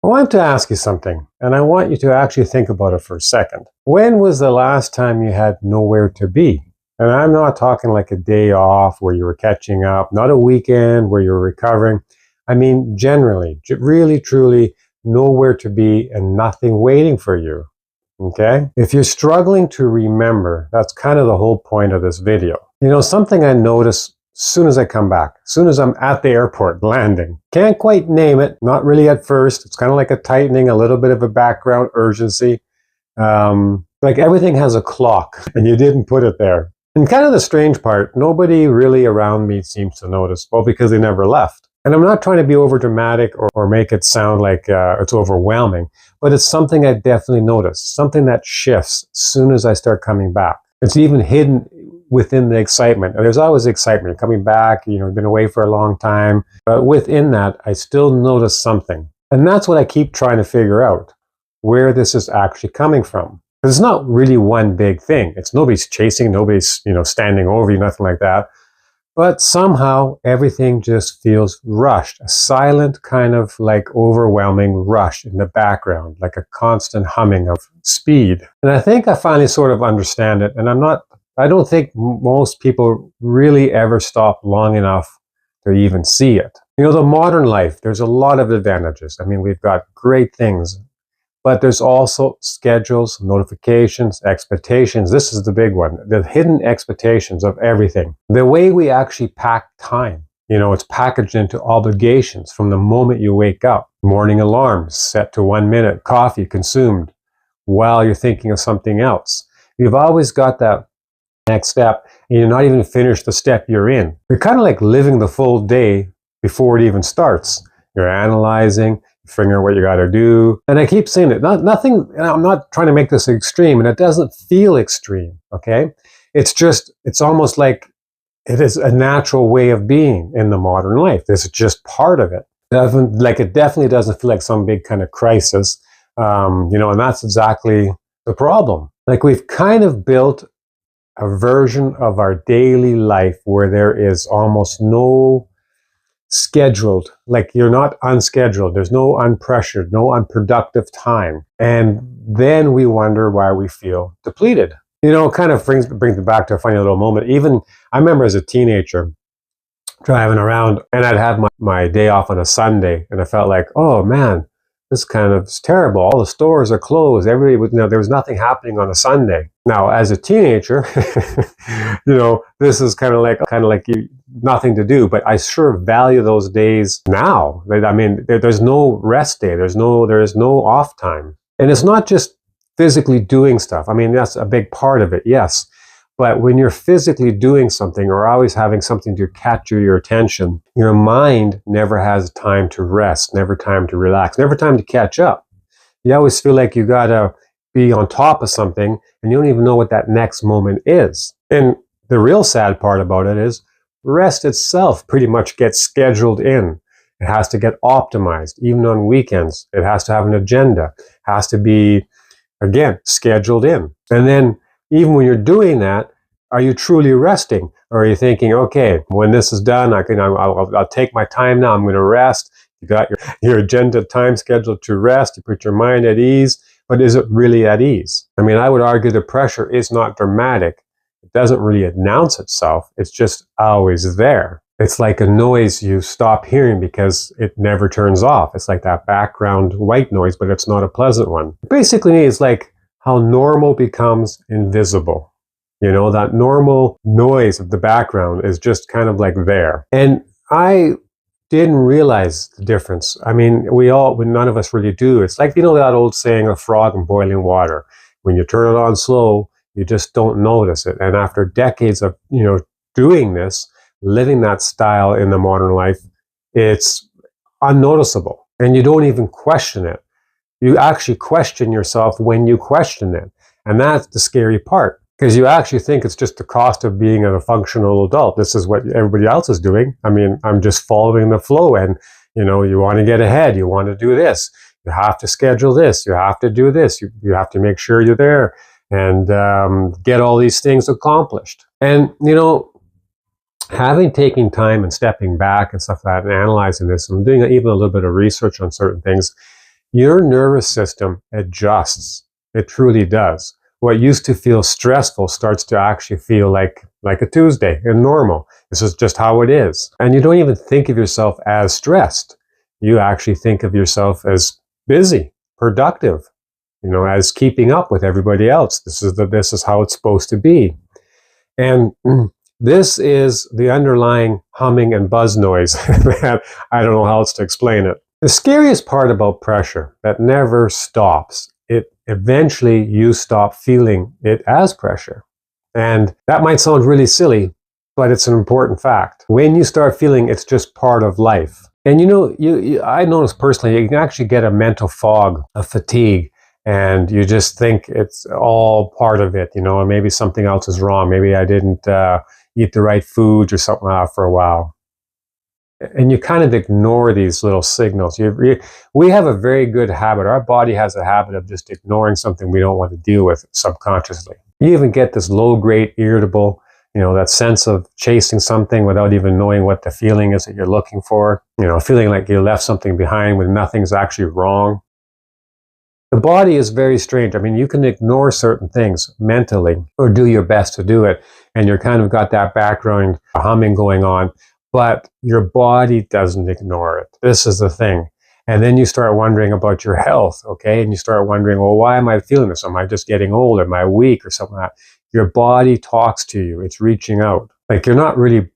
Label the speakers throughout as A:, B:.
A: I want to ask you something, and I want you to actually think about it for a second. When was the last time you had nowhere to be? And I'm not talking like a day off where you were catching up, not a weekend where you were recovering. I mean, generally, really, truly, nowhere to be and nothing waiting for you. Okay? If you're struggling to remember, that's kind of the whole point of this video. You know, something I notice as soon as I come back, as soon as I'm at the airport landing. Can't quite name it, not really at first. It's kind of like a tightening, a little bit of a background urgency. Like everything has a clock and you didn't put it there. And kind of the strange part, nobody really around me seems to notice, well, because they never left. And I'm not trying to be over dramatic or make it sound like it's overwhelming, but it's something I definitely notice, something that shifts as soon as I start coming back. It's even hidden within the excitement. And there's always excitement coming back, you know, been away for a long time. But within that, I still notice something. And that's what I keep trying to figure out, where this is actually coming from. Because it's not really one big thing. It's nobody's chasing, nobody's, you know, standing over you, nothing like that. But somehow everything just feels rushed, a silent kind of like overwhelming rush in the background, like a constant humming of speed. And I think I finally sort of understand it. And I don't think most people really ever stop long enough to even see it. You know, the modern life, there's a lot of advantages. I mean, we've got great things, but there's also schedules, notifications, expectations. This is the big one, the hidden expectations of everything. The way we actually pack time, you know, it's packaged into obligations from the moment you wake up. Morning alarms set to 1 minute, coffee consumed while you're thinking of something else. You've always got that next step, and you're not even finished the step you're in. You're kind of like living the full day before it even starts. You're analyzing, figuring out what you got to do. And I keep saying it, nothing, I'm not trying to make this extreme, and it doesn't feel extreme, okay? It's almost like it is a natural way of being in the modern life. This is just part of it. It definitely doesn't feel like some big kind of crisis, you know, and that's exactly the problem. Like we've kind of built a version of our daily life where there is almost no scheduled, like you're not unscheduled, there's no unpressured, no unproductive time. And then we wonder why we feel depleted. You know, it kind of brings me back to a funny little moment. Even I remember as a teenager driving around and I'd have my day off on a Sunday and I felt like, oh man, this kind of is terrible. All the stores are closed. Everybody was, you know, there was nothing happening on a Sunday. Now, as a teenager, you know, this is kind of like nothing to do. But I sure value those days now. I mean, there's no rest day. There is no off time, and it's not just physically doing stuff. I mean, that's a big part of it, yes. But when you're physically doing something or always having something to catch your attention, your mind never has time to rest, never time to relax, never time to catch up. You always feel like you gotta be on top of something and you don't even know what that next moment is. And the real sad part about it is rest itself pretty much gets scheduled in. It has to get optimized, even on weekends. It has to have an agenda, it has to be, again, scheduled in. And then even when you're doing that, are you truly resting? Or are you thinking, okay, when this is done, I'll take my time now, I'm going to rest. You got your agenda time scheduled to rest, you put your mind at ease, but is it really at ease? I mean, I would argue the pressure is not dramatic. It doesn't really announce itself. It's just always there. It's like a noise you stop hearing because it never turns off. It's like that background white noise, but it's not a pleasant one. Basically, it's like how normal becomes invisible. You know, that normal noise of the background is just kind of like there. And I didn't realize the difference. I mean, none of us really do. It's like, you know, that old saying, a frog in boiling water. When you turn it on slow, you just don't notice it. And after decades of, you know, doing this, living that style in the modern life, it's unnoticeable. And you don't even question it. You actually question yourself when you question it. And that's the scary part, because you actually think it's just the cost of being a functional adult. This is what everybody else is doing. I mean, I'm just following the flow, and, you know, you want to get ahead. You want to do this. You have to schedule this. You have to do this. You have to make sure you're there and get all these things accomplished. And, you know, taking time and stepping back and stuff like that and analyzing this and doing even a little bit of research on certain things, Your nervous system adjusts. It truly does. What used to feel stressful starts to actually feel like a Tuesday and normal. This is just how it is. And you don't even think of yourself as stressed. You actually think of yourself as busy, productive, as keeping up with everybody else. This is how it's supposed to be. And this is the underlying humming and buzz noise that I don't know how else to explain it. The scariest part about pressure that never stops, it eventually you stop feeling it as pressure. And that might sound really silly, but it's an important fact. When you start feeling it's just part of life. And I noticed personally, you can actually get a mental fog, a fatigue, and you just think it's all part of it, and maybe something else is wrong. Maybe I didn't eat the right foods or something for a while. And you kind of ignore these little signals. We have a very good habit. Our body has a habit of just ignoring something we don't want to deal with subconsciously. You even get this low-grade irritable, that sense of chasing something without even knowing what the feeling is that you're looking for. Feeling like you left something behind when nothing's actually wrong. The body is very strange. I mean, you can ignore certain things mentally or do your best to do it, and you're kind of got that background humming going on, but your body doesn't ignore it. This is the thing. And then you start wondering about your health, okay? And you start wondering, well, why am I feeling this? Am I just getting old? Am I weak or something like that? Your body talks to you. It's reaching out. Like, you're not really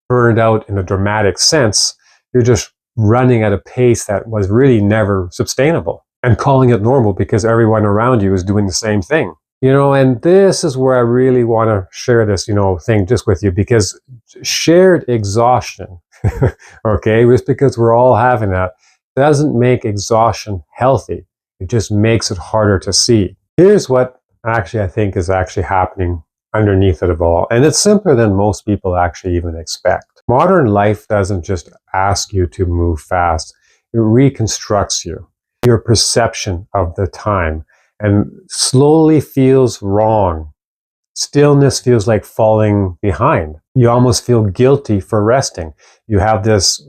A: burned out in a dramatic sense. You're just running at a pace that was really never sustainable and calling it normal because everyone around you is doing the same thing. And this is where I really want to share this, thing just with you, because shared exhaustion, okay, just because we're all having that, doesn't make exhaustion healthy. It just makes it harder to see. Here's what actually I think is actually happening underneath it all. And it's simpler than most people actually even expect. Modern life doesn't just ask you to move fast. It reconstructs you, your perception of the time, and slowly feels wrong. Stillness feels like falling behind. You almost feel guilty for resting. You have this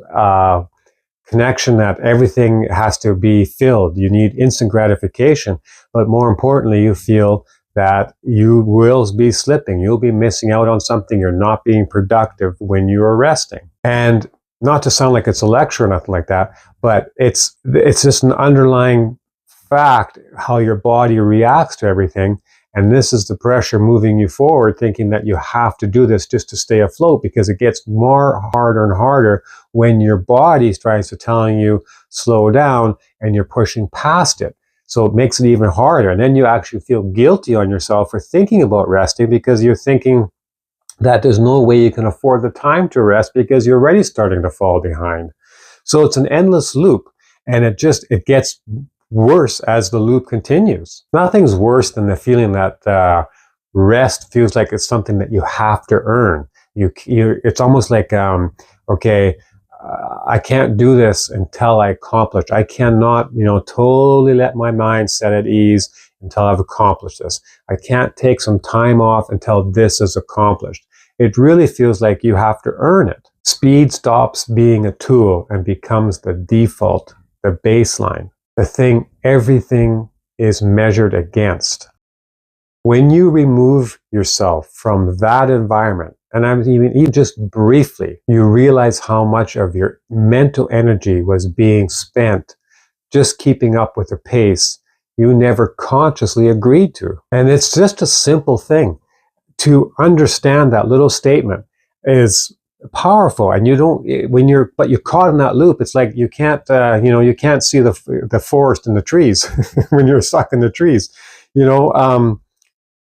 A: connection that everything has to be filled. You need instant gratification, but more importantly, you feel that you will be slipping. You'll be missing out on something. You're not being productive when you're resting. And not to sound like it's a lecture or nothing like that, but it's just an underlying fact how your body reacts to everything. And this is the pressure moving you forward, thinking that you have to do this just to stay afloat, because it gets more harder and harder when your body tries to telling you slow down and you're pushing past it. So it makes it even harder. And then you actually feel guilty on yourself for thinking about resting, because you're thinking that there's no way you can afford the time to rest because you're already starting to fall behind. So it's an endless loop, and it gets worse as the loop continues. Nothing's worse than the feeling that rest feels like it's something that you have to earn. It's almost like, I can't do this until I accomplish. I cannot, totally let my mind set at ease until I've accomplished this. I can't take some time off until this is accomplished. It really feels like you have to earn it. Speed stops being a tool and becomes the default, the baseline, the thing everything is measured against. When you remove yourself from that environment, and I mean even just briefly, you realize how much of your mental energy was being spent just keeping up with the pace you never consciously agreed to. And it's just a simple thing. To understand that little statement is powerful, and but you're caught in that loop. It's like you can't see the forest and the trees when you're stuck in the trees.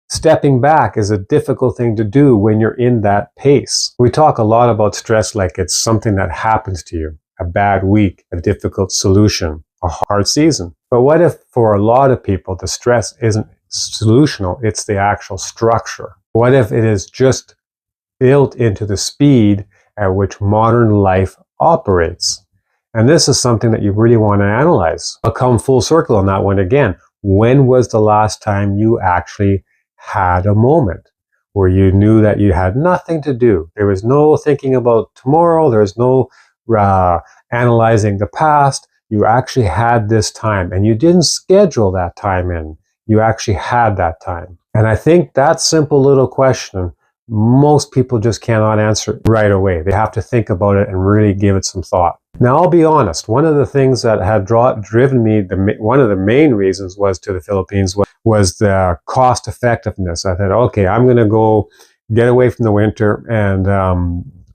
A: Stepping back is a difficult thing to do when you're in that pace. We talk a lot about stress like it's something that happens to you, a bad week, a difficult solution, a hard season. But what if for a lot of people the stress isn't solutional, it's the actual structure? What if it is just built into the speed at which modern life operates? And this is something that you really want to analyze. I'll come full circle on that one again. When was the last time you actually had a moment where you knew that you had nothing to do? There was no thinking about tomorrow. There was no analyzing the past. you actually had this time, and you didn't schedule that time in. You actually had that time. And I think that simple little question, most people just cannot answer right away. They have to think about it and really give it some thought. Now, I'll be honest, one of the things that had driven me, one of the main reasons was to the Philippines was the cost effectiveness. I thought, okay, I'm going to go get away from the winter and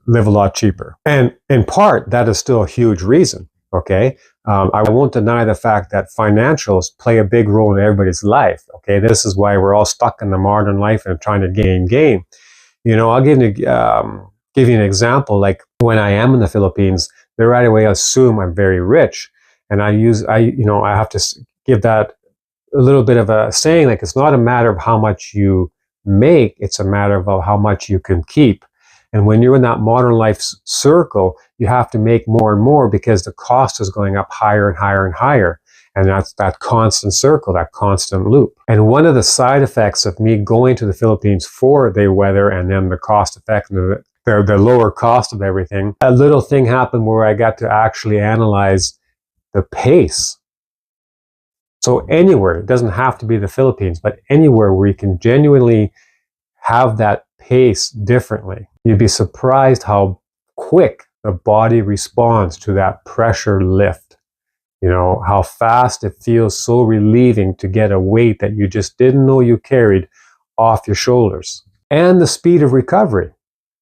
A: live a lot cheaper. And in part, that is still a huge reason. Okay. I won't deny the fact that financials play a big role in everybody's life. Okay. This is why we're all stuck in the modern life and trying to gain. You know, I'll give you an example. Like when I am in the Philippines, they right away assume I'm very rich. And I have to give that a little bit of a saying, like, it's not a matter of how much you make, it's a matter of how much you can keep. And when you're in that modern life circle, you have to make more and more because the cost is going up higher and higher and higher. And that's that constant circle, that constant loop. And one of the side effects of me going to the Philippines for the weather and then the cost effect, the lower cost of everything, a little thing happened where I got to actually analyze the pace. So anywhere, it doesn't have to be the Philippines, but anywhere where you can genuinely have that pace differently, you'd be surprised how quick the body responds to that pressure lift. You know, how fast it feels so relieving to get a weight that you just didn't know you carried off your shoulders. And the speed of recovery.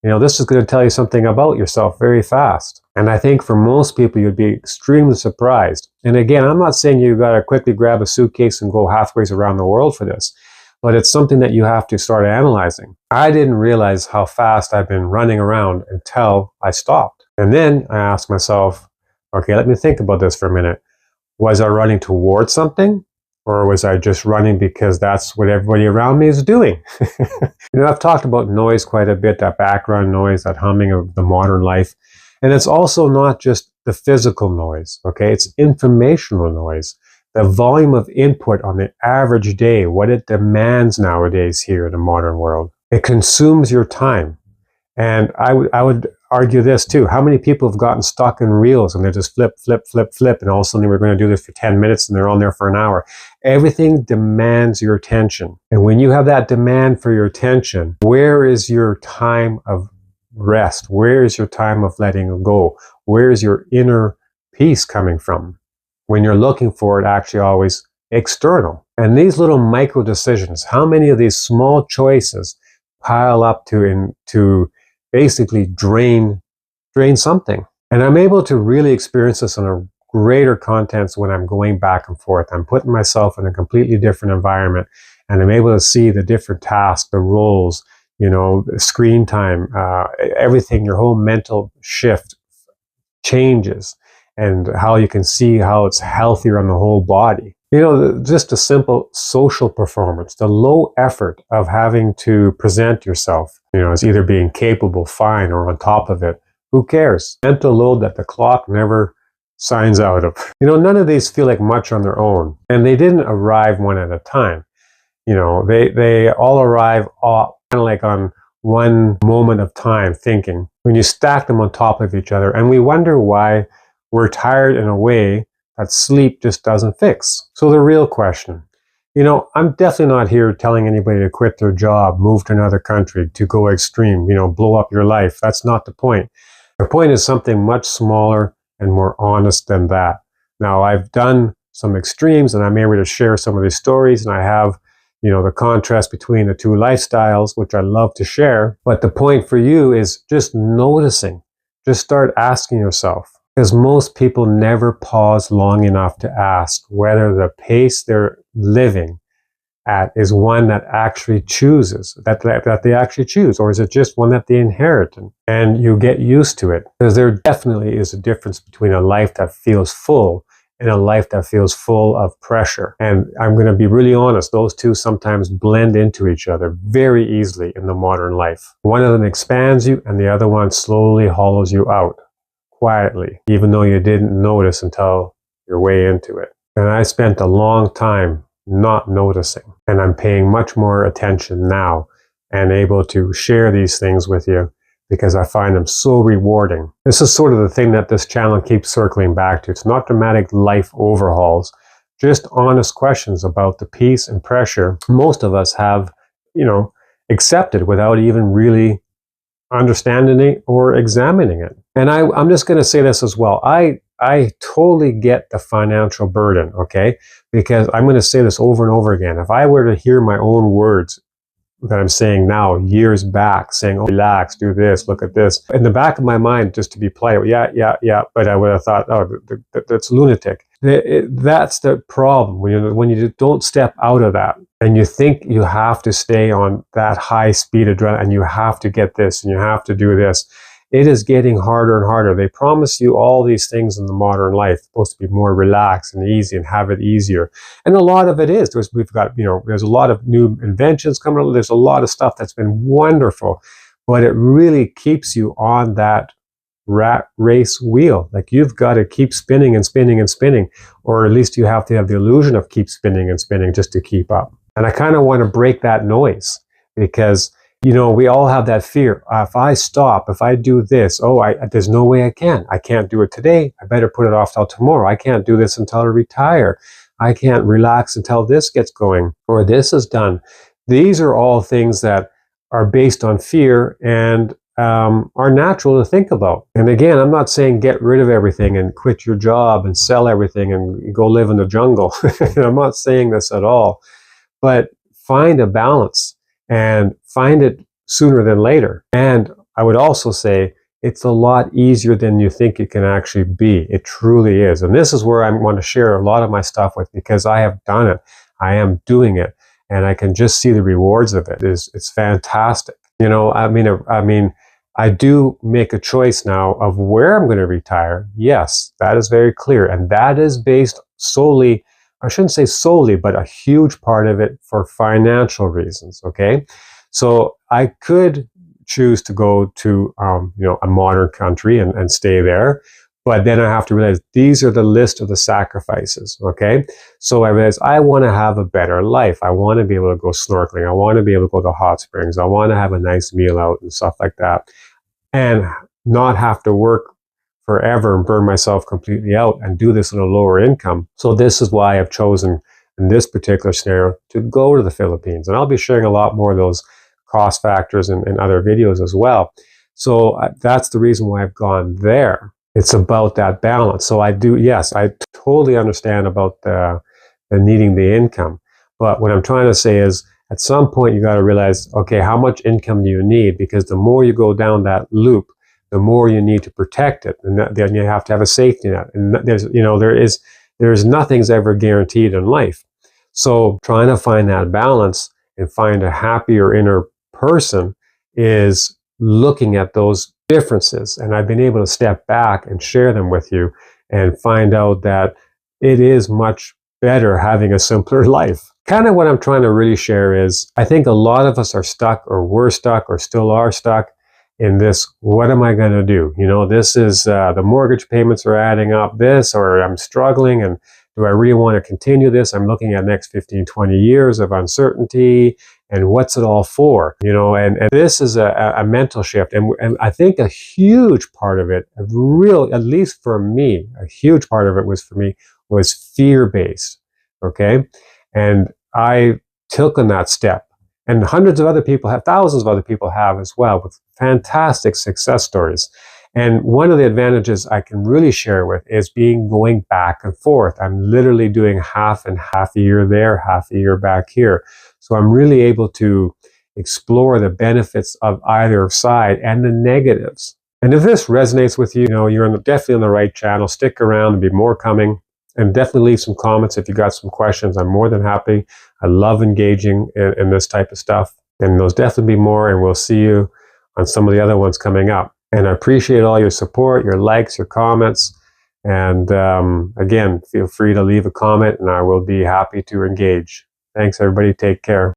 A: You know, this is going to tell you something about yourself very fast. And I think for most people, you'd be extremely surprised. And again, I'm not saying you got to quickly grab a suitcase and go halfway around the world for this, but it's something that you have to start analyzing. I didn't realize how fast I've been running around until I stopped. And then I asked myself, okay, let me think about this for a minute. Was I running towards something? Or was I just running because that's what everybody around me is doing? You know, I've talked about noise quite a bit, that background noise, that humming of the modern life. And it's also not just the physical noise, okay? It's informational noise. The volume of input on the average day, what it demands nowadays here in the modern world. It consumes your time. And I would argue this too. How many people have gotten stuck in reels and they just flip, and all of a sudden we're going to do this for 10 minutes and they're on there for an hour. Everything demands your attention. And when you have that demand for your attention, where is your time of rest? Where is your time of letting go? Where is your inner peace coming from? When you're looking for it, actually always external. And these little micro decisions, how many of these small choices pile up to basically drain something? And I'm able to really experience this on a greater context when I'm going back and forth. I'm putting myself in a completely different environment, and I'm able to see the different tasks, the roles, you know, screen time, everything, your whole mental shift changes, and how you can see how it's healthier on the whole body. You know, just a simple social performance, the low effort of having to present yourself, you know, as either being capable, fine, or on top of it. Who cares? Mental load that the clock never signs out of. You know, none of these feel like much on their own, and they didn't arrive one at a time. You know, they all arrive kind of like on one moment of time thinking, when you stack them on top of each other, and we wonder why we're tired in a way that sleep just doesn't fix. So the real question, you know, I'm definitely not here telling anybody to quit their job, move to another country, to go extreme, you know, blow up your life. That's not the point. The point is something much smaller and more honest than that. Now, I've done some extremes and I'm able to share some of these stories, and I have, you know, the contrast between the two lifestyles, which I love to share. But the point for you is just noticing. Just start asking yourself, because most people never pause long enough to ask whether the pace they're living at is one that actually chooses, that they actually choose, or is it just one that they inherit and you get used to it? Because there definitely is a difference between a life that feels full and a life that feels full of pressure. And I'm going to be really honest, those two sometimes blend into each other very easily in the modern life. One of them expands you and the other one slowly hollows you out. Quietly, even though you didn't notice until you're way into it. And I spent a long time not noticing, and I'm paying much more attention now and able to share these things with you because I find them so rewarding. This is sort of the thing that this channel keeps circling back to. It's not dramatic life overhauls, just honest questions about the peace and pressure most of us have, accepted without even really understanding it or examining it. And I'm just going to say this as well. I totally get the financial burden, okay? Because I'm going to say this over and over again. If I were to hear my own words that I'm saying now, years back, saying, oh, relax, do this, look at this. In the back of my mind, just to be polite, yeah, but I would have thought, oh, that's lunatic. That's the problem, when you don't step out of that and you think you have to stay on that high speed adrenaline and you have to get this and you have to do this. It is getting harder and harder. They promise you all these things in the modern life, supposed to be more relaxed and easy and have it easier. And a lot of it is. We've got, there's a lot of new inventions coming out. There's a lot of stuff that's been wonderful, but it really keeps you on that rat race wheel. Like you've got to keep spinning and spinning and spinning, or at least you have to have the illusion of keep spinning and spinning just to keep up. And I kind of want to break that noise because we all have that fear. If I stop, if I do this, there's no way I can. I can't do it today. I better put it off till tomorrow. I can't do this until I retire. I can't relax until this gets going or this is done. These are all things that are based on fear and are natural to think about. And again, I'm not saying get rid of everything and quit your job and sell everything and go live in the jungle. I'm not saying this at all, but find a balance. And find it sooner than later. And I would also say it's a lot easier than you think it can actually be. It truly is. And this is where I want to share a lot of my stuff with, because I have done it. I am doing it. And I can just see the rewards of it. It's fantastic. I do make a choice now of where I'm going to retire. Yes, that is very clear. And that is based solely, I shouldn't say solely, but a huge part of it for financial reasons, okay? So I could choose to go to, a modern country and stay there, but then I have to realize these are the list of the sacrifices, okay? So I realize I want to have a better life. I want to be able to go snorkeling. I want to be able to go to hot springs. I want to have a nice meal out and stuff like that, and not have to work forever and burn myself completely out and do this at a lower income. So this is why I've chosen in this particular scenario to go to the Philippines. And I'll be sharing a lot more of those cost factors in other videos as well. So that's the reason why I've gone there. It's about that balance. So I totally understand about the needing the income. But what I'm trying to say is at some point you got to realize, okay, how much income do you need? Because the more you go down that loop, the more you need to protect it, and then you have to have a safety net. And there's nothing's ever guaranteed in life. So trying to find that balance and find a happier inner person is looking at those differences. And I've been able to step back and share them with you and find out that it is much better having a simpler life. Kind of what I'm trying to really share is I think a lot of us are stuck, or were stuck, or still are stuck in this, what am I going to do? This is the mortgage payments are adding up this, or I'm struggling, and do I really want to continue this? I'm looking at next 15, 20 years of uncertainty, and what's it all for? And this is a mental shift. And I think a huge part of it, at least for me, a huge part of it was fear-based, okay? And I took on that step. And thousands of other people have as well, with fantastic success stories. And one of the advantages I can really share with is going back and forth. I'm literally doing half and half a year there, half a year back here. So I'm really able to explore the benefits of either side and the negatives. And if this resonates with you, you're definitely on the right channel. Stick around, there'll be more coming. And definitely leave some comments if you got some questions. I'm more than happy. I love engaging in this type of stuff. And there'll definitely be more, and we'll see you on some of the other ones coming up. And I appreciate all your support, your likes, your comments. And again, feel free to leave a comment, and I will be happy to engage. Thanks, everybody. Take care.